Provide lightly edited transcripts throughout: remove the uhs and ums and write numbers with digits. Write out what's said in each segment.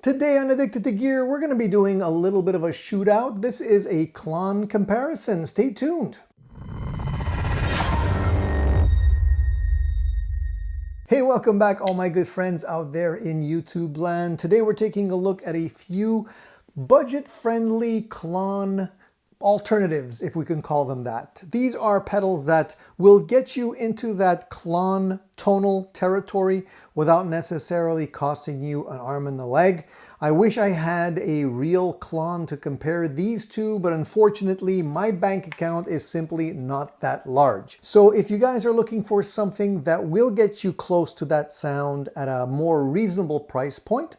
Today on Addicted to Gear, we're going to be doing a little bit of a shootout. This is a Klon comparison. Stay tuned. Hey, welcome back all my good friends out there in YouTube land. Today we're taking a look at a few budget-friendly Klon alternatives, if we can call them that. These are pedals that will get you into that Klon tonal territory without necessarily costing you an arm and a leg. I wish I had a real Klon to compare these two, but unfortunately my bank account is simply not that large. So if you guys are looking for something that will get you close to that sound at a more reasonable price point,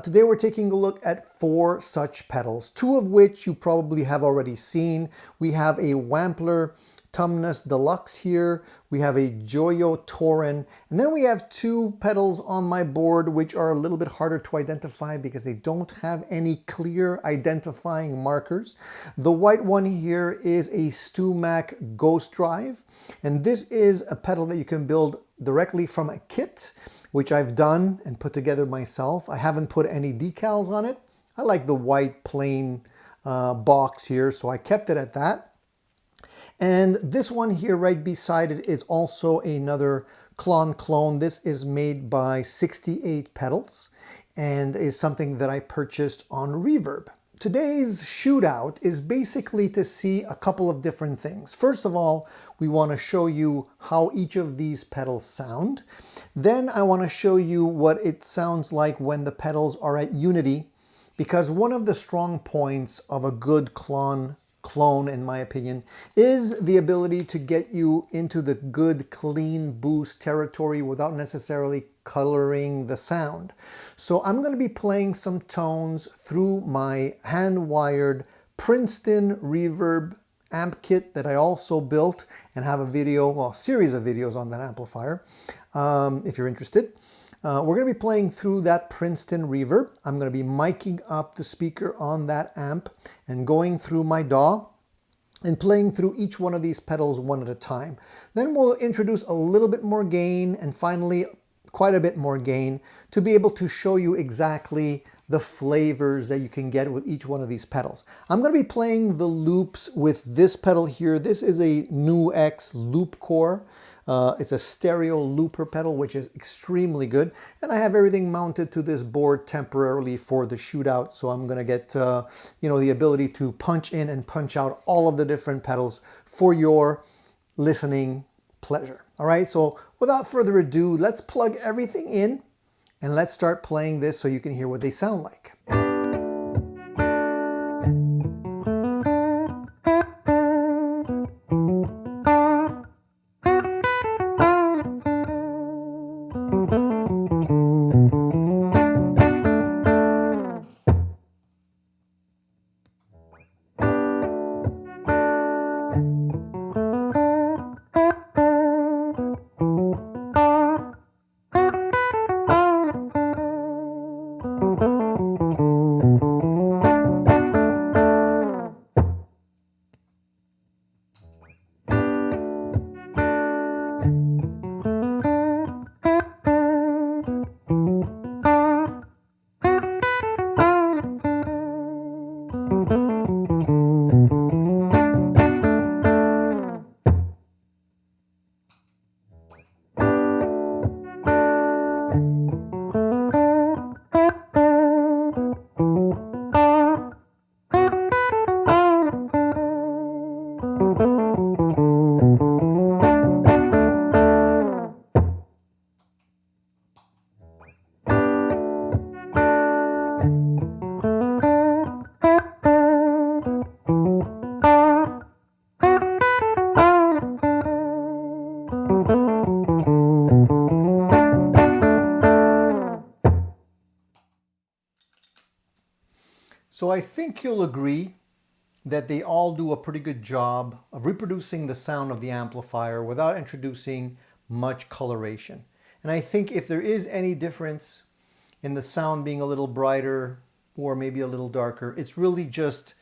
today we're taking a look at 4 such pedals, 2 of which you probably have already seen. We have a Wampler Tumnus Deluxe here, we have a Joyo Tauren, and then we have 2 pedals on my board which are a little bit harder to identify because they don't have any clear identifying markers. The white one here is a StewMac Ghost Drive, and this is a pedal that you can build directly from a kit, which I've done and put together myself. I haven't put any decals on it. I like the white plain box here, so I kept it at that. And this one here right beside it is also another Klon clone. This is made by 68 Pedals and is something that I purchased on Reverb. Today's shootout is basically to see a couple of different things. First of all, we want to show you how each of these pedals sound. Then I want to show you what it sounds like when the pedals are at unity, because one of the strong points of a good clone, in my opinion, is the ability to get you into the good clean boost territory without necessarily coloring the sound. So I'm going to be playing some tones through my hand-wired Princeton Reverb amp kit that I also built and have a video, well, a series of videos on that amplifier, if you're interested. We're going to be playing through that Princeton Reverb. I'm going to be miking up the speaker on that amp and going through my DAW and playing through each one of these pedals one at a time. Then we'll introduce a little bit more gain and finally quite a bit more gain to be able to show you exactly the flavors that you can get with each one of these pedals. I'm going to be playing the loops with this pedal here. This is a NuX Loop Core. It's a stereo looper pedal, which is extremely good. And I have everything mounted to this board temporarily for the shootout. So I'm going to get, the ability to punch in and punch out all of the different pedals for your listening pleasure. All right. So without further ado, let's plug everything in and let's start playing this so you can hear what they sound like. So I think you'll agree that they all do a pretty good job of reproducing the sound of the amplifier without introducing much coloration. And I think if there is any difference in the sound being a little brighter or maybe a little darker, it's really just,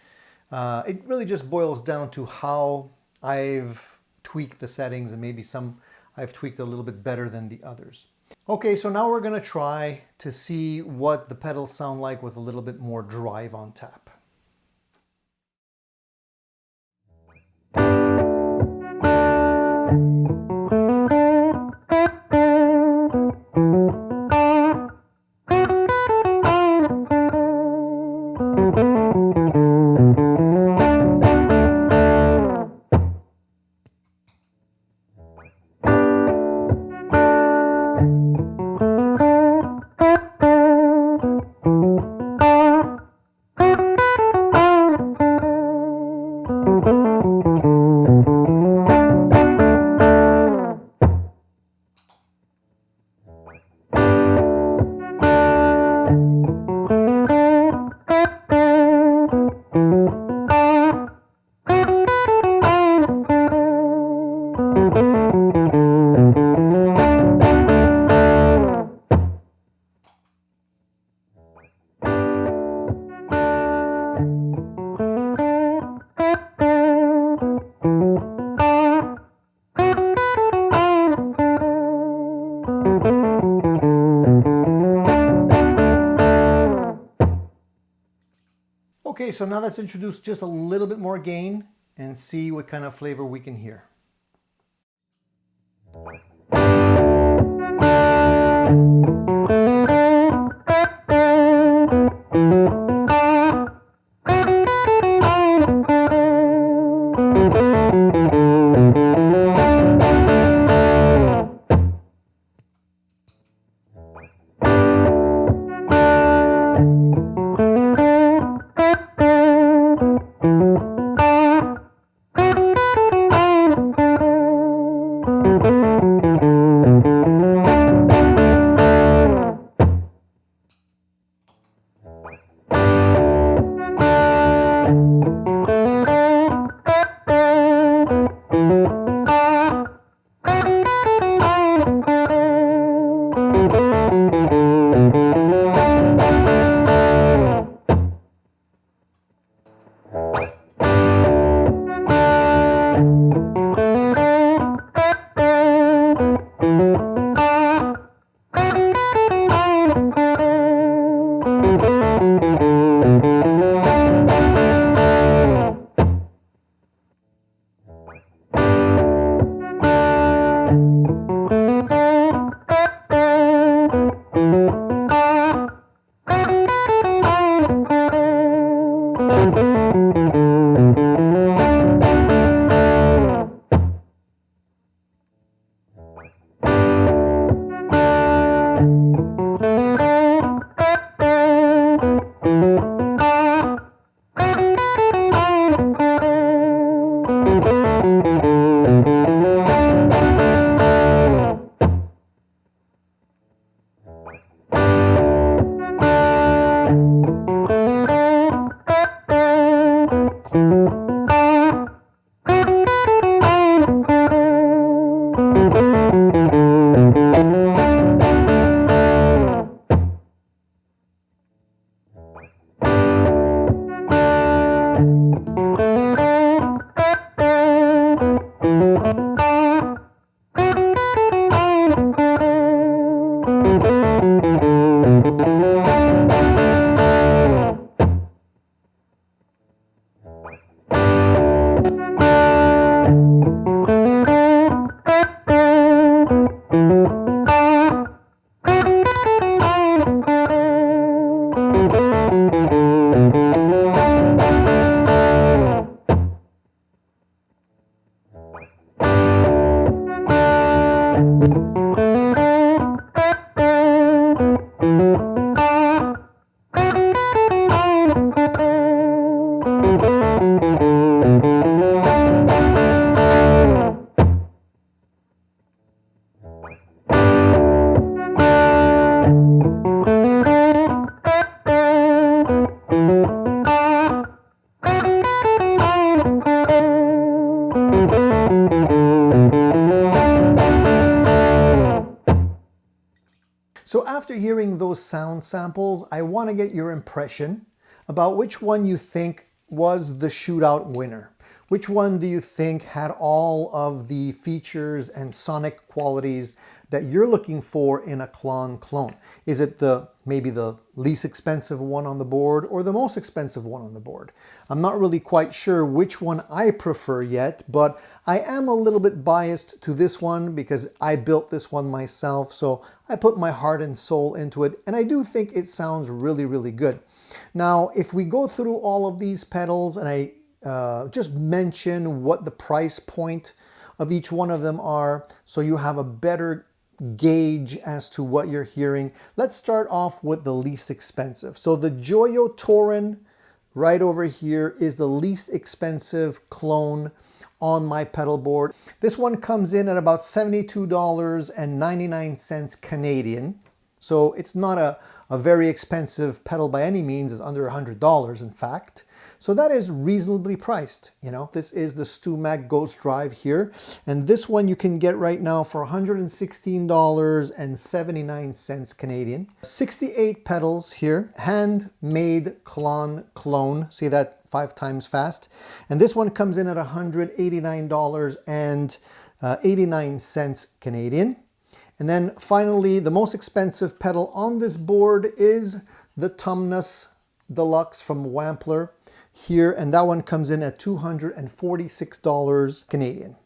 it really just boils down to how I've tweaked the settings, and maybe some I've tweaked a little bit better than the others. Okay, so now we're gonna try to see what the pedals sound like with a little bit more drive on tap. Okay, so now let's introduce just a little bit more gain and see what kind of flavor we can hear. So after hearing those sound samples, I want to get your impression about which one you think was the shootout winner. Which one do you think had all of the features and sonic qualities that you're looking for in a Klon clone. Is it maybe the least expensive one on the board or the most expensive one on the board? I'm not really quite sure which one I prefer yet, but I am a little bit biased to this one because I built this one myself, so I put my heart and soul into it, and I do think it sounds really, really good. Now, if we go through all of these pedals and I just mention what the price point of each one of them are, so you have a better gauge as to what you're hearing. Let's start off with the least expensive. So the Joyo Tauren right over here is the least expensive clone on my pedal board. This one comes in at about $72.99 Canadian. So it's not a very expensive pedal by any means. It's under $100 in fact. So that is reasonably priced. You know, this is the StewMac Ghost Drive here. And this one you can get right now for $116.79 Canadian. 68 pedals here, handmade Klon clone. See that 5 times fast? And this one comes in at $189.89 Canadian. And then finally, the most expensive pedal on this board is the Tumnus Deluxe from Wampler here, and that one comes in at $246 Canadian.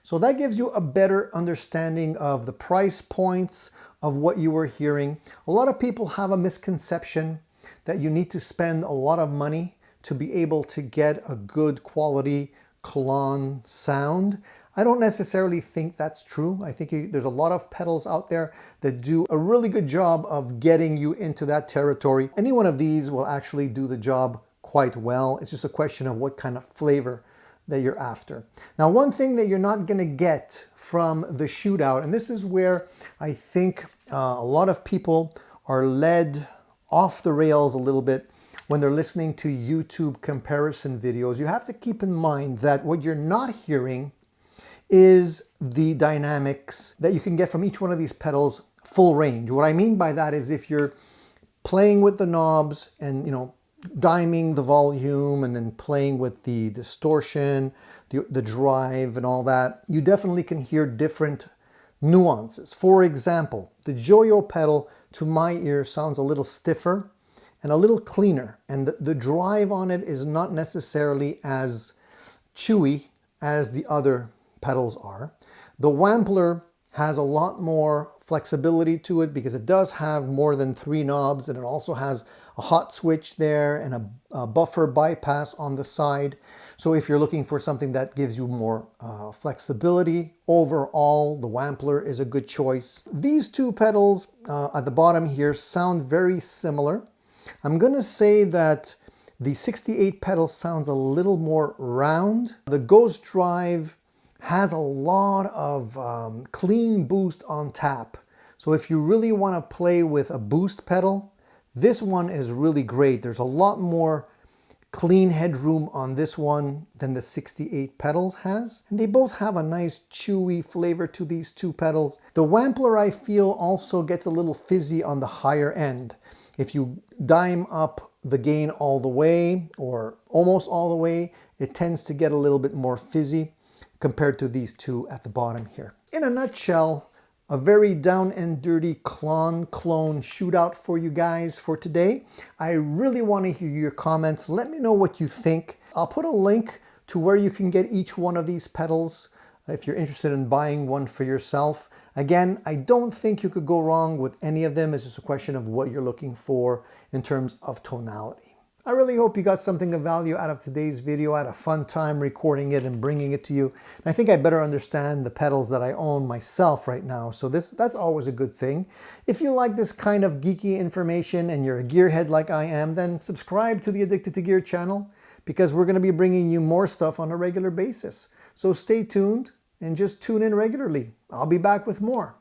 So that gives you a better understanding of the price points of what you were hearing. A lot of people have a misconception that you need to spend a lot of money to be able to get a good quality Klon sound. I don't necessarily think that's true. I think there's a lot of pedals out there that do a really good job of getting you into that territory. Any one of these will actually do the job quite well. It's just a question of what kind of flavor that you're after. Now, one thing that you're not going to get from the shootout, and this is where I think a lot of people are led off the rails a little bit when they're listening to YouTube comparison videos. You have to keep in mind that what you're not hearing is the dynamics that you can get from each one of these pedals full range. What I mean by that is if you're playing with the knobs and, you know, diming the volume and then playing with the distortion, the drive and all that, you definitely can hear different nuances. For example, the Joyo pedal to my ear sounds a little stiffer and a little cleaner, and the drive on it is not necessarily as chewy as the other pedals are. The Wampler has a lot more flexibility to it because it does have more than 3 knobs, and it also has a hot switch there and a buffer bypass on the side. So if you're looking for something that gives you more flexibility, overall the Wampler is a good choice. These two pedals at the bottom here sound very similar. I'm gonna say that the 68 pedal sounds a little more round. The Ghost Drive has a lot of clean boost on tap. So if you really want to play with a boost pedal, this one is really great. There's a lot more clean headroom on this one than the 68 pedals has. And they both have a nice chewy flavor to these two pedals. The Wampler, I feel, also gets a little fizzy on the higher end. If you dime up the gain all the way or almost all the way, it tends to get a little bit more fizzy compared to these two at the bottom here. In a nutshell, a very down and dirty Klon clone shootout for you guys for today. I really want to hear your comments. Let me know what you think. I'll put a link to where you can get each one of these pedals if you're interested in buying one for yourself. Again, I don't think you could go wrong with any of them. It's just a question of what you're looking for in terms of tonality. I really hope you got something of value out of today's video. I had a fun time recording it and bringing it to you. And I think I better understand the pedals that I own myself right now. So that's always a good thing. If you like this kind of geeky information and you're a gearhead like I am, then subscribe to the Addicted to Gear channel because we're going to be bringing you more stuff on a regular basis. So stay tuned and just tune in regularly. I'll be back with more.